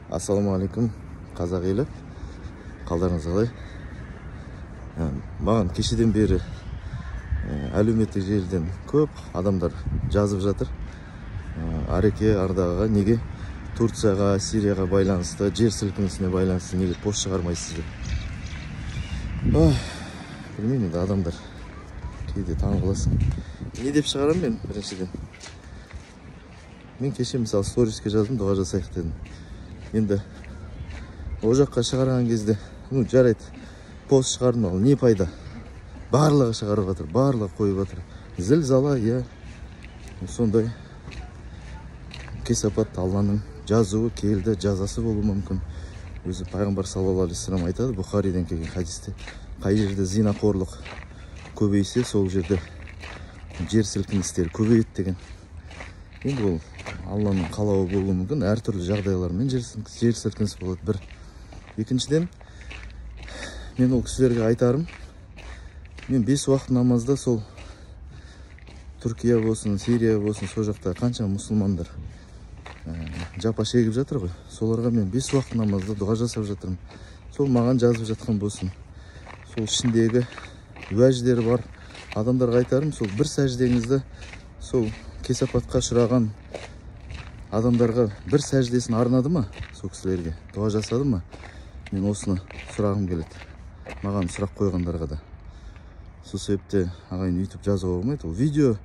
Ассаламу алейкум, қазақ елі. Қалдарыңыз қалай? Маған кешеден бері әлеуметтік желіден көп адамдар жазып жатыр. Ареке Ардағаға неге Турцияға, Сирияға байланысты, жер сілкінісіне байланысты неге пост шығармайсыз деп. Білмеймін, енді адамдар кейде таң қаласың. Не деп шығарам мен біріншіден? Мен кеше мысалы сториске жаздым, дұға жасайық дедім. Енді о жаққа шығарған кезде, жарайды, пост шығардым, ал не пайда? Барлығы шығарып жатыр, барлығы қойып жатыр. Зілзала, сондай кесапат Алланың жазуы келді, жазасы болуы мүмкін. Өзі пайғамбар саллаллаху алейхи вассалам айтады, Бұхариден келген хадисте, қай жерде зинақорлық көбейсе, сол жерде жер сілкіністері көбейеді деген. Енді ол Алланың қалауы болуы мүмкін, әртүрлі жағдайлармен жер сілкініс болады бір. Екіншіден, мен ол кісілерге айтарым, мен 5 уақыт намазда сол Түркия болсын, Сирия болсын, сол жақта қанша мұсылмандар жапа шегіп жатыр ғой. Соларға мен 5 уақыт намазда дұға жасап жатырмын. Сол маған жазып жатқан болсын. Сол ішіндегі уәждері бар адамдарға айтарым, сол бір сәждеңізді сол кесапатқа ұшыраған адамдарға бір сәждесін арнады ма, сол кісілерге дұға жасады ма? Мен осыны сұрағым келеді. Маған сұрақ қойғандарға да. Сол себепте ағайын YouTube жазуға болмайды. Ол видео,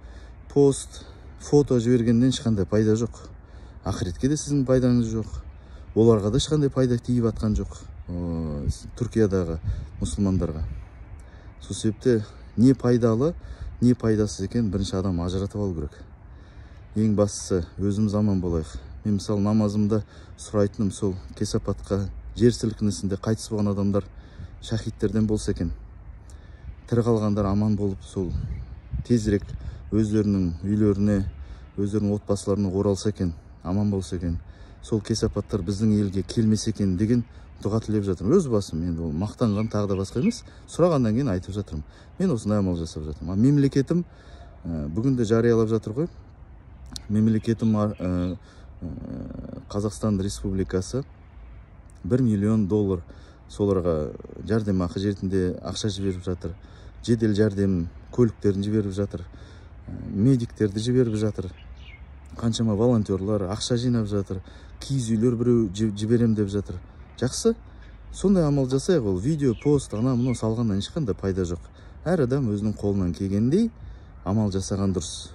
пост, фото жібергеннен ешқандай пайда жоқ. Ақыретке де сіздің пайдаңыз жоқ. Оларға да ешқандай пайда тиіп атқан жоқ. Түркиядағы мұсылмандарға. Сол себепте не пайдалы, не пайдасыз екен бірінші адам ажыратып алу керек. Ең бастысы өзіміз аман болайық. Мен мысалы намазымда сұрайтыным сол кесапатқа, жер сілкінісінде қайтыс болған адамдар шахидтерден болса екен. Тірі қалғандар аман болып, сол тезірек өздерінің үйлеріне, өздерінің отбасыларына оралса екен, аман болса екен. Сол кесапаттар біздің елге келмесе екен деген дұға тілеп жатырмын. Өз басым, енді ол мақтанған тағы да басқа емес, сұрағаннан кейін айтып жатырмын. Мен осындай амал жасап жатырмын. Мемлекетім бүгінде жариялап жатыр ғой. Мемлекетім Қазақстан Республикасы $1 миллион соларға жәрдемақы ретінде ақша жіберіп жатыр. Жедел жәрдем көліктерін жіберіп жатыр. Медиктерді жіберіп жатыр. Қаншама волонтерлар ақша жинап жатыр. Киіз үйлер біреу жіберем деп жатыр. Жақсы. Сондай амал жасайық. Ол видео, пост, мұны салғаннан ешқандай пайда жоқ. Әр адам өзінің қолынан келгендей амал жасаған дұрыс.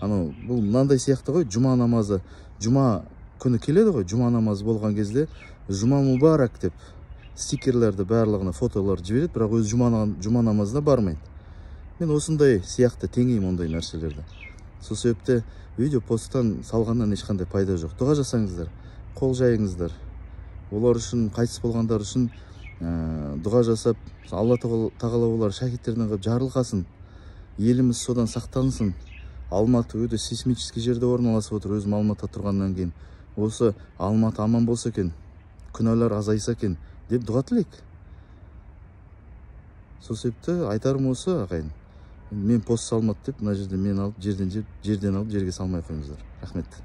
Бұл мынандай сияқты ғой, жұма намазы. Жұма күні келеді ғой, жұма намазы болған кезде жұма мубарак деп стикерлерді барлығына фотолар жібереді, бірақ өз жұма намазына бармайды. Мен осындай сияқты теңеймін ондай нәрселерді. Сол себепте видео посттан салғаннан ешқандай пайда жоқ. Дұға жасаңыздар, қол жайыңыздар. Олар үшін, қайтыс болғандар үшін дұға жасап, Алла тағала олар шахидтерден қылып жарылқасын. Еліміз содан сақтансын. Алматы өте сейсмический жерде орналасып отыр. Өзім Алматыда тұрғаннан кейін. Осы Алматы аман болса екен, күнәлар азайса екен деп дұға тілейік. Сол себепті айтарым осы, ағайын. Мен пост салмады деп, мына жерде мен алып, жерден алып, жерге салмай қойыңыздар. Рахмет.